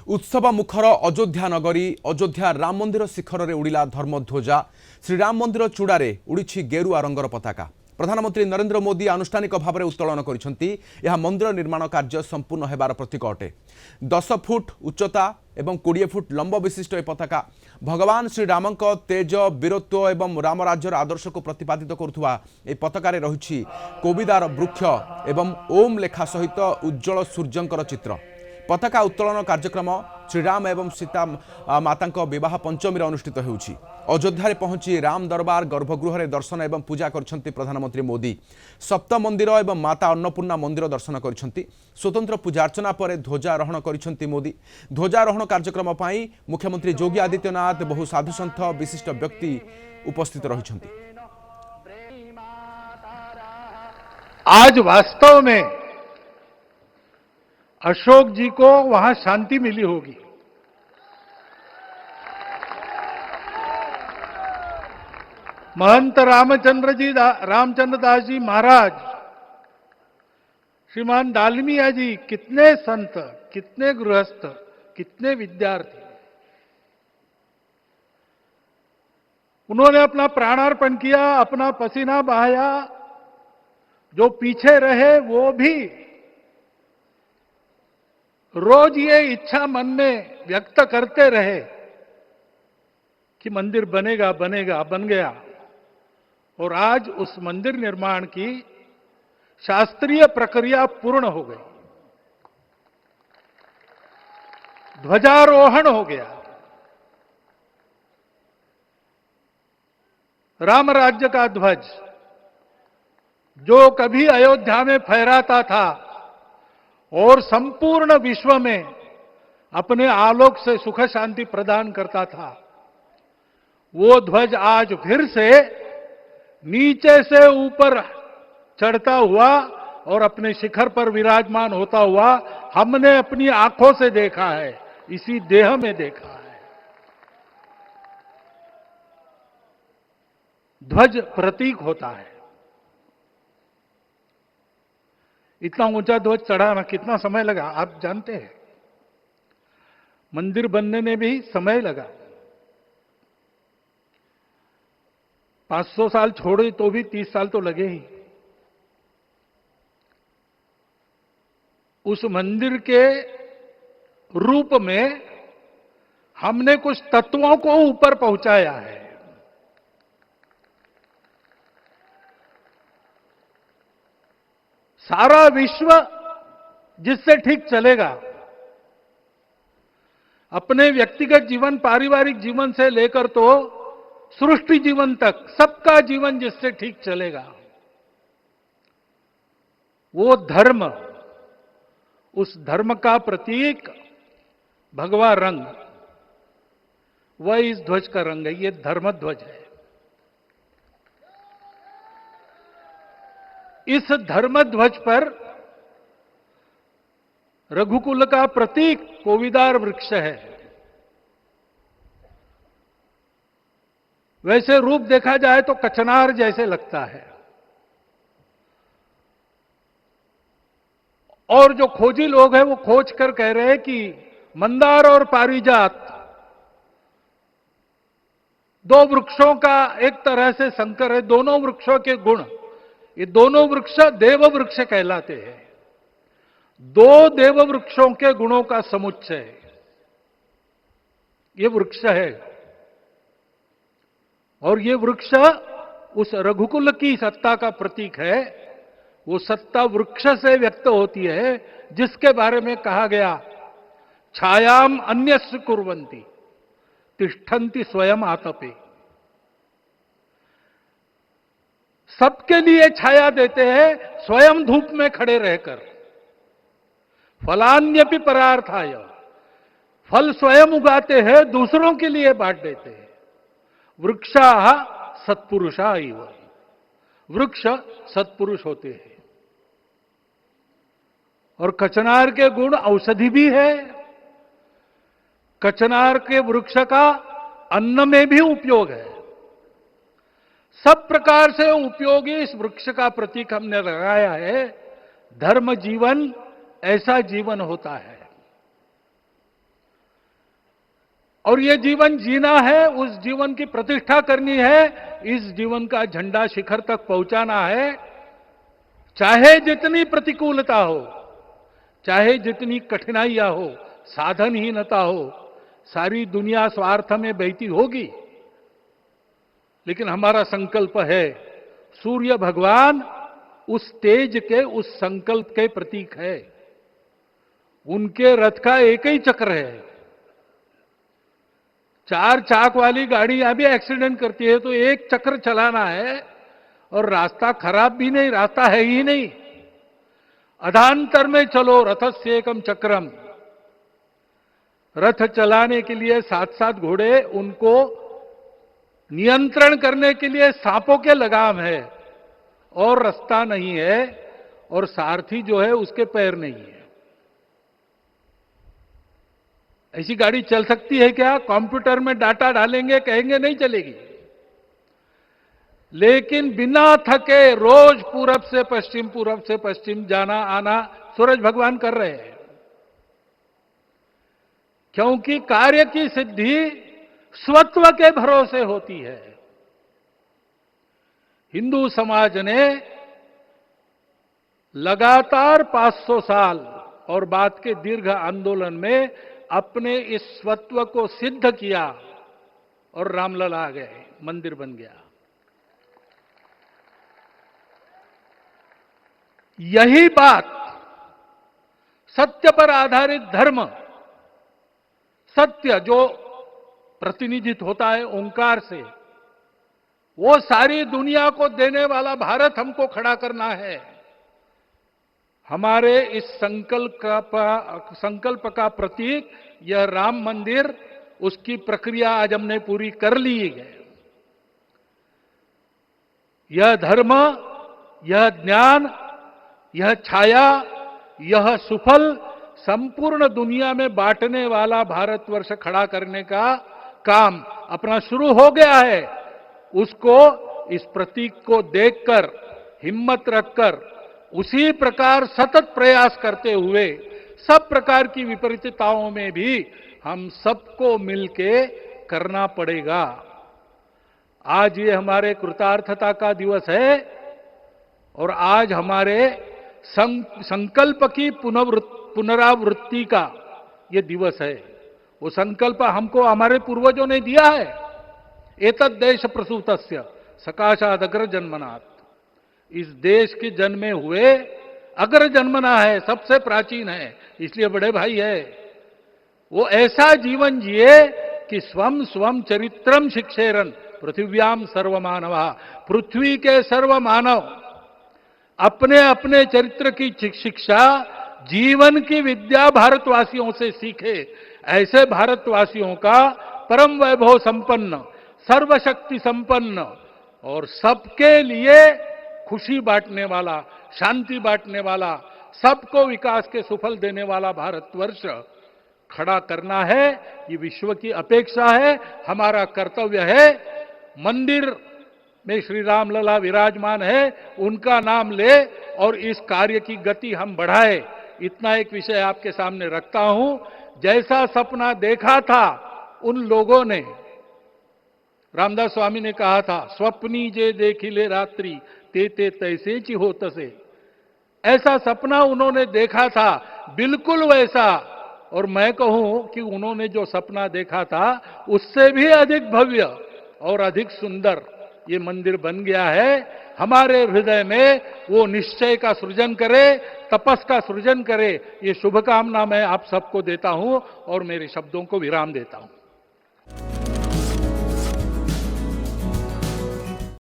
उत्सव मुखर अयोध्या नगरी अयोध्या राम मंदिर शिखर में उड़िला धर्मध्वजा। श्रीराम मंदिर चूड़ारे उड़ी गेरुआ रंगर पताका। प्रधानमंत्री नरेंद्र मोदी आनुष्ठानिक भाव में उत्तोलन कर मंदिर निर्माण कार्य संपूर्ण होबार प्रतीक अटे। 10 फुट उच्चता एवं 20 फुट लंब विशिष्ट पताका भगवान श्रीराम तेज वीरत्व एवं राम राज्यर आदर्श को प्रतिपादित करुवा पताकार रही कोविदार वृक्ष एवं ओम लेखा सहित उज्जवल सूर्यंकर चित्र। पताका उत्तोलन कार्यक्रम श्रीराम एवं सीता माता विवाह पंचमी अनुष्ठित होउछि। अयोध्या पहुंची राम दरबार गर्भगृह दर्शन एवं पूजा करछंती प्रधानमंत्री मोदी। सप्त मंदिर एवं माता अन्नपूर्णा मंदिर दर्शन करछंती। स्वतंत्र पूजार्चना पर ध्वजारोहण करछंती मोदी। ध्वजारोहण कार्यक्रम पाई मुख्यमंत्री योगी आदित्यनाथ बहु साधु संत विशिष्ट व्यक्ति उपस्थित रहिछंती। आज वास्तव में अशोक जी को वहां शांति मिली होगी। महंत रामचंद्र दास जी महाराज, श्रीमान दालमिया जी, कितने संत, कितने गृहस्थ, कितने विद्यार्थी, उन्होंने अपना प्राणार्पण किया, अपना पसीना बहाया। जो पीछे रहे वो भी रोज ये इच्छा मन में व्यक्त करते रहे कि मंदिर बनेगा बनेगा, बन गया। और आज उस मंदिर निर्माण की शास्त्रीय प्रक्रिया पूर्ण हो गई, ध्वजारोहण हो गया। राम राज्य का ध्वज जो कभी अयोध्या में फहराता था और संपूर्ण विश्व में अपने आलोक से सुख शांति प्रदान करता था, वो ध्वज आज फिर से नीचे से ऊपर चढ़ता हुआ और अपने शिखर पर विराजमान होता हुआ हमने अपनी आंखों से देखा है, इसी देह में देखा है। ध्वज प्रतीक होता है। इतना ऊंचा ध्वज चढ़ाना कितना समय लगा आप जानते हैं? मंदिर बनने में भी समय लगा। 500 साल छोड़े तो भी 30 साल तो लगे ही। उस मंदिर के रूप में हमने कुछ तत्वों को ऊपर पहुंचाया है। सारा विश्व जिससे ठीक चलेगा, अपने व्यक्तिगत जीवन, पारिवारिक जीवन से लेकर तो सृष्टि जीवन तक सबका जीवन जिससे ठीक चलेगा, वो धर्म, उस धर्म का प्रतीक भगवा रंग, वह इस ध्वज का रंग है। ये धर्म ध्वज है। इस धर्म ध्वज पर रघुकुल का प्रतीक कोविदार वृक्ष है। वैसे रूप देखा जाए तो कचनार जैसे लगता है। और जो खोजी लोग हैं वो खोज कर कह रहे हैं कि मंदार और पारिजात दो वृक्षों का एक तरह से संकर है। दोनों वृक्षों के गुण, ये दोनों वृक्ष देव वृक्ष कहलाते हैं। दो देव वृक्षों के गुणों का समुच्चय ये वृक्ष है। और ये वृक्ष उस रघुकुल की सत्ता का प्रतीक है। वो सत्ता वृक्ष से व्यक्त होती है, जिसके बारे में कहा गया, छायाम अन्यस्य कुर्वन्ति तिष्ठन्ति स्वयं आतपे। सबके लिए छाया देते हैं, स्वयं धूप में खड़े रहकर। फलान्यपि परार्थाय, फल स्वयं उगाते हैं, दूसरों के लिए बांट देते हैं। वृक्षाः सत्पुरुषा इव, वृक्ष सत्पुरुष होते हैं। और कचनार के गुण औषधि भी है। कचनार के वृक्ष का अन्न में भी उपयोग है। सब प्रकार से उपयोगी इस वृक्ष का प्रतीक हमने लगाया है। धर्म जीवन ऐसा जीवन होता है। और ये जीवन जीना है, उस जीवन की प्रतिष्ठा करनी है, इस जीवन का झंडा शिखर तक पहुंचाना है। चाहे जितनी प्रतिकूलता हो, चाहे जितनी कठिनाइयां हो, साधनहीनता हो, सारी दुनिया स्वार्थ में बहती होगी, लेकिन हमारा संकल्प है। सूर्य भगवान उस तेज के, उस संकल्प के प्रतीक है। उनके रथ का एक ही चक्र है। 4 चाक वाली गाड़ियां भी एक्सीडेंट करती है तो एक चक्र चलाना है, और रास्ता खराब भी नहीं, रास्ता है ही नहीं। अधांतर में चलो रथस्य एकम चक्रम। रथ चलाने के लिए 7-7 घोड़े, उनको नियंत्रण करने के लिए सांपों के लगाम है, और रास्ता नहीं है, और सारथी जो है उसके पैर नहीं है। ऐसी गाड़ी चल सकती है क्या? कंप्यूटर में डाटा डालेंगे, कहेंगे नहीं चलेगी। लेकिन बिना थके रोज पूरब से पश्चिम, पूरब से पश्चिम जाना आना सूरज भगवान कर रहे हैं। क्योंकि कार्य की सिद्धि स्वत्व के भरोसे होती है। हिंदू समाज ने लगातार 500 साल और बाद के दीर्घ आंदोलन में अपने इस स्वत्व को सिद्ध किया, और रामलला आ गए, मंदिर बन गया। यही बात सत्य पर आधारित धर्म, सत्य जो प्रतिनिधित्व होता है ओंकार से, वो सारी दुनिया को देने वाला भारत हमको खड़ा करना है। हमारे इस संकल्प का प्रतीक यह राम मंदिर, उसकी प्रक्रिया आज हमने पूरी कर ली है। यह धर्म, यह ज्ञान, यह छाया, यह सुफल संपूर्ण दुनिया में बांटने वाला भारतवर्ष खड़ा करने का काम अपना शुरू हो गया है। उसको, इस प्रतीक को देखकर, हिम्मत रखकर, उसी प्रकार सतत प्रयास करते हुए सब प्रकार की विपरीतताओं में भी हम सबको मिलके करना पड़ेगा। आज ये हमारे कृतार्थता का दिवस है, और आज हमारे संकल्प की पुनरावृत्ति का ये दिवस है। वो संकल्प हमको हमारे पूर्वजों ने दिया है। एतद् देश प्रसूतस्य सकाशाद अग्र जन्मनात्। इस देश के जन्मे हुए अग्र जन्मना है, सबसे प्राचीन है, इसलिए बड़े भाई है। वो ऐसा जीवन जिए कि स्वम स्वम चरित्रम शिक्षेरन पृथिव्याम सर्वमानवा। पृथ्वी के सर्व मानव अपने अपने चरित्र की शिक्षा, जीवन की विद्या भारतवासियों से सीखे। ऐसे भारतवासियों का परम वैभव संपन्न, सर्वशक्ति संपन्न और सबके लिए खुशी बांटने वाला, शांति बांटने वाला, सबको विकास के सुफल देने वाला भारतवर्ष खड़ा करना है। ये विश्व की अपेक्षा है, हमारा कर्तव्य है। मंदिर में श्री राम लला विराजमान है, उनका नाम ले और इस कार्य की गति हम बढ़ाए। इतना एक विषय आपके सामने रखता हूं। जैसा सपना देखा था उन लोगों ने, रामदास स्वामी ने कहा था, स्वप्नी जे देखिले रात्रि ते ते तैसे ची हो तसे। ऐसा सपना उन्होंने देखा था, बिल्कुल वैसा। और मैं कहूं कि उन्होंने जो सपना देखा था उससे भी अधिक भव्य और अधिक सुंदर ये मंदिर बन गया है। हमारे हृदय में वो निश्चय का सृजन करे, तपस का सृजन करे। ये शुभकामना मैं आप सबको देता हूं और मेरे शब्दों को विराम देता हूं।